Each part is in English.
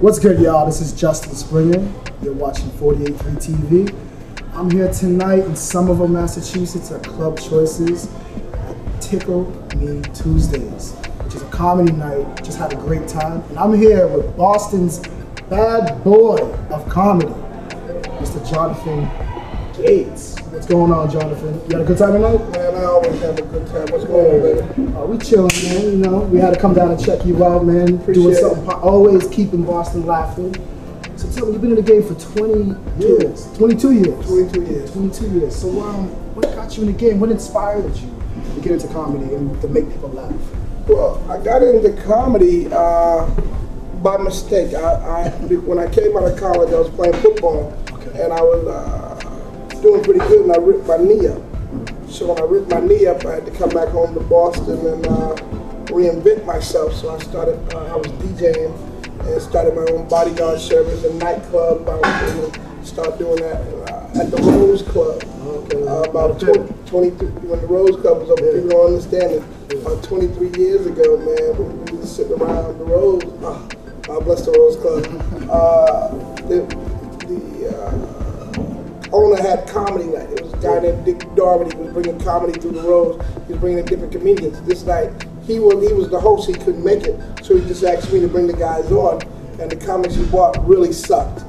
What's good, y'all? This is Justin Springer. You're watching 48.3 TV. I'm here tonight in Somerville, Massachusetts at Club Choices at Tickle Me Tuesdays, which is a comedy night. Just had a great time. And I'm here with Boston's bad boy of comedy, Mr. Jonathan Gates. What's going on, Jonathan? You had a good time tonight? Man, I always have a good time. What's going on, baby? We chilling, man. You know, we had to come down and check you out, man. Doing something, always keeping Boston laughing. So tell me, you've been in the game for 20 years. 22 years. 22 years. 22 years. So what got you in the game? What inspired you to get into comedy and to make people laugh? Well, I got into comedy by mistake. When I came out of college, I was playing football, and I was doing pretty good, and I ripped my knee up. So when I ripped my knee up, I had to come back home to Boston and reinvent myself. So I started, I was DJing and started my own bodyguard service and nightclub. I was able to start doing that at the Rose Club. About 23, when the Rose Club was open, people don't understand it. About 23 years ago, man, we were sitting around the Rose. God bless the Rose Club. The owner had comedy night. It was a guy named Dick Darby. He was bringing comedy through the Rose. He was bringing in different comedians. This night, he was the host. He couldn't make it, so he just asked me to bring the guys on. And the comics he brought really sucked.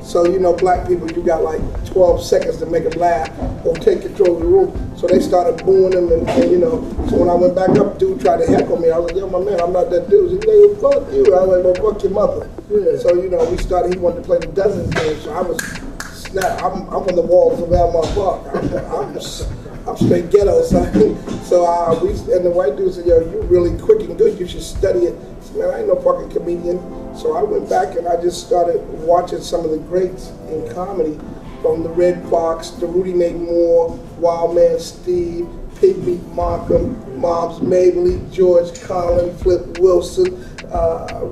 So you know, black people, you got like 12 seconds to make them laugh or take control of the room. So they started booing him, and you know. So when I went back up, dude tried to heckle me. I was like, yo, my man, I'm not that dude. He was like, well, fuck you. I was like, well, fuck your mother. Yeah. So you know, we started. He wanted to play the Dozens game, so I was. I'm on the walls of Almar Park. I'm straight ghetto, so we and the white dude said, "Yo, you really quick and good. You should study it." I said, man, I ain't no fucking comedian. So I went back and I just started watching some of the greats in comedy, from the Red Fox, the Rudy Nate Moore, Wild Man Steve, Pigmeat Markham, Mobs Mabley, George Carlin, Flip Wilson,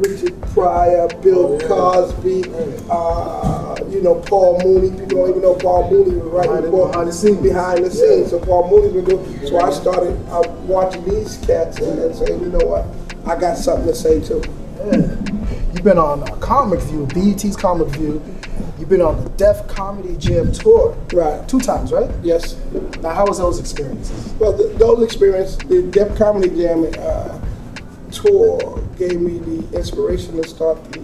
Richard Pryor, Bill Cosby, you know, Paul Mooney. People don't even know Paul Mooney was right behind the scenes. So Paul Mooney's been doing. So I started watching these cats and saying, you know what, I got something to say too. Yeah. You've been on Comic View, BET's Comic View. You've been on the Def Comedy Jam tour. Right. 2 times, right? Yes. Now, how was those experiences? Well, those experiences, the Def Comedy Jam tour gave me the inspiration to start the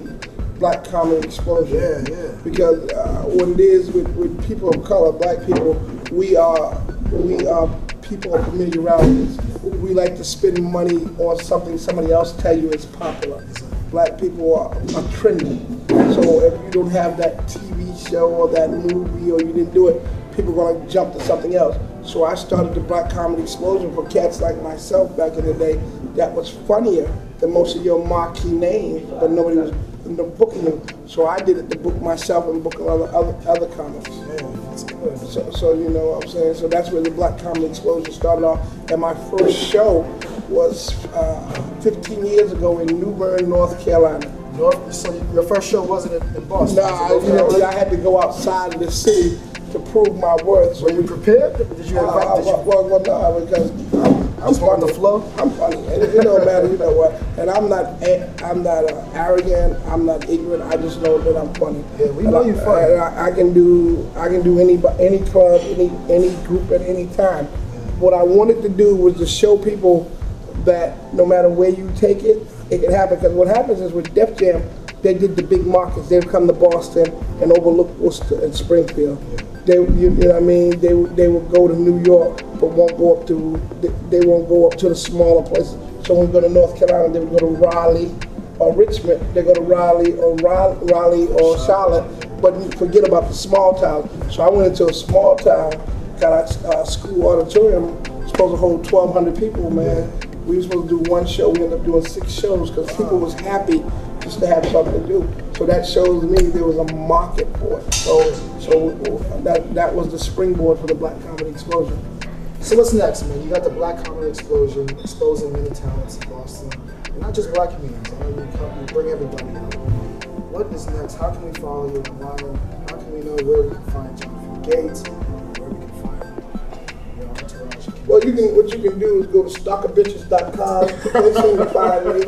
Black Comedy Explosion. Yeah. Because what it is with people of color, black people, we are people of familiarities. We like to spend money on something somebody else tell you is popular. Black people are trendy. So if you don't have that TV show or that movie or you didn't do it, people are gonna jump to something else. So I started the Black Comedy Explosion for cats like myself back in the day that was funnier than most of your marquee names, but nobody was booking them. So I did it to book myself and book other comics. Man, that's good. So you know what I'm saying? So that's where the Black Comedy Explosion started off. And my first show was 15 years ago in New Bern, North Carolina. So your first show wasn't in Boston? Nah, I had to go outside of the city to prove my worth. So were you prepared? Did you invite? Well, no, because I'm on the flow. I'm funny, and it don't matter. You know what? And I'm not arrogant. I'm not ignorant. I just know that I'm funny. Yeah, we know you're funny. I can do any club, any group at any time. What I wanted to do was to show people that no matter where you take it, it can happen. Because what happens is with Def Jam, they did the big markets. They'd come to Boston and overlook Worcester and Springfield. You know what I mean? They would go to New York, but won't go up to the smaller places. So when we go to North Carolina, they would go to Raleigh or Richmond. They go to Raleigh or Charlotte, but forget about the small towns. So I went into a small town, got a school auditorium, supposed to hold 1,200 people, man. We were supposed to do 1 show. We ended up doing 6 shows because people was happy just to have something to do. So that shows me there was a market for it. So that was the springboard for the Black Comedy Explosion. So what's next, man? You got the Black Comedy Explosion, exposing many talents in Boston. And not just black comedians, I know you bring everybody out. What is next? How can we follow you online? How can we know where we can find Jonathan Gates? Where we can find your entourage? Well, what you can do is go to stalkerbitches.com. They seem to find me.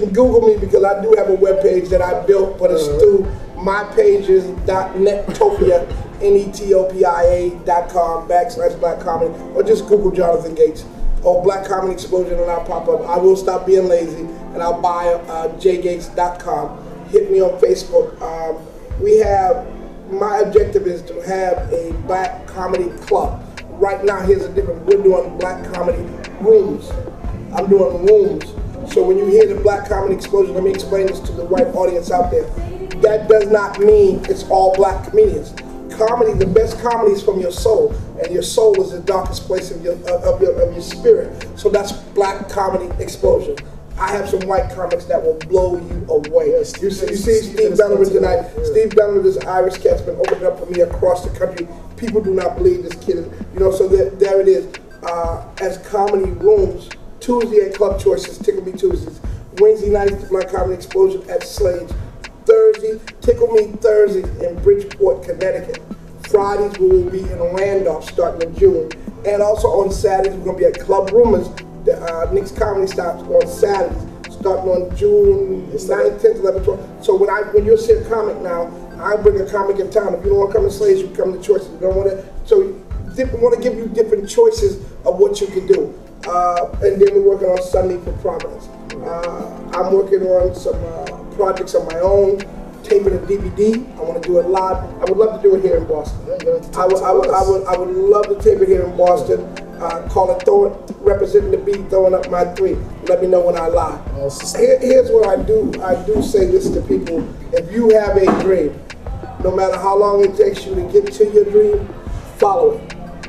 can Google me because I do have a webpage that I built, but it's through mypages.nettopia, netopia.com/Black Comedy, or just Google Jonathan Gates or Black Comedy Explosion and I'll pop up. I will stop being lazy and I'll buy jgates.com. Hit me on Facebook. My objective is to have a Black Comedy Club. Right now, here's a different, we're doing Black Comedy Rooms. I'm doing rooms. So when you hear the Black Comedy Explosion, let me explain this to the white audience out there. That does not mean it's all black comedians. Comedy, the best comedy is from your soul, and your soul is the darkest place of your spirit. So that's Black Comedy Explosion. I have some white comics that will blow you away. Yes, you see Steve Bellerman tonight. Yeah. Steve Bellerman, this Irish cat's been opening up for me across the country. People do not believe this kid is, so there it is. As comedy rooms, Tuesday at Club Choices, Tickle Me Tuesdays. Wednesday nights, the Black Comedy Explosion at Slade. Thursday, Tickle Me Thursdays in Bridgeport, Connecticut. Fridays, we will be in Randolph starting in June. And also on Saturdays, we're going to be at Club Rumors. Nick's Comedy stops on Saturdays, starting on June 9th, 10th, 11th, 12th. So when you're a comic now, I bring a comic in town. If you don't want to come to Slade's, you come to Choices. You don't want to, so want to give you different choices of what you can do. And then we're working on Sunday for Providence. I'm working on some projects of my own, taping a DVD. I want to do it live. I would love to do it here in Boston. I would love to tape it here in Boston. Call it representing the beat, throwing up my three. Let me know when I lie. Here's what I do. I do say this to people. If you have a dream, no matter how long it takes you to get to your dream, follow it.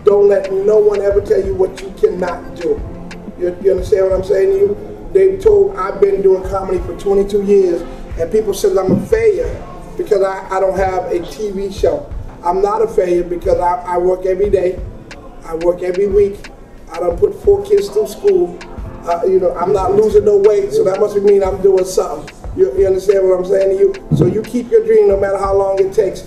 Don't let no one ever tell you what you cannot do. You understand what I'm saying to you? I've been doing comedy for 22 years, and people say I'm a failure because I don't have a TV show. I'm not a failure because I work every day. I work every week. I done put 4 kids through school. I'm not losing no weight, so that must mean I'm doing something. You understand what I'm saying to you? So you keep your dream no matter how long it takes.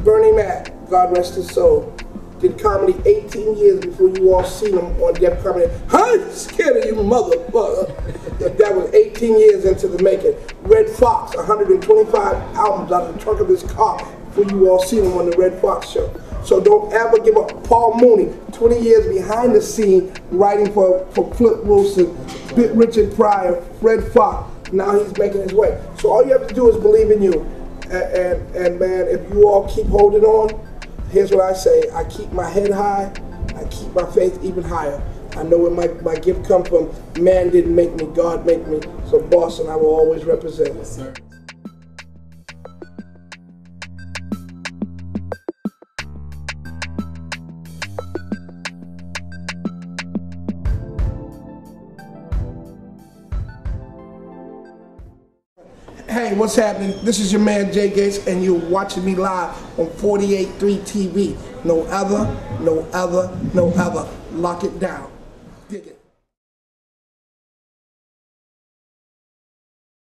Bernie Mac, God rest his soul, did comedy 18 years before you all seen him on Def Comedy. I'm scared of you, motherfucker. That was 18 years into the making. Red Fox, 125 albums out of the trunk of his car before you all seen him on the Red Fox show. So don't ever give up. Paul Mooney, 20 years behind the scene, writing for Flip Wilson, Richard Pryor, Fred Fox. Now he's making his way. So all you have to do is believe in you. And man, if you all keep holding on, here's what I say. I keep my head high. I keep my faith even higher. I know where my gift comes from. Man didn't make me, God made me. So Boston, I will always represent. Yes, sir. Hey, what's happening? This is your man Jay Gates, and you're watching me live on 48.3 TV. No other, no other, no other. Lock it down.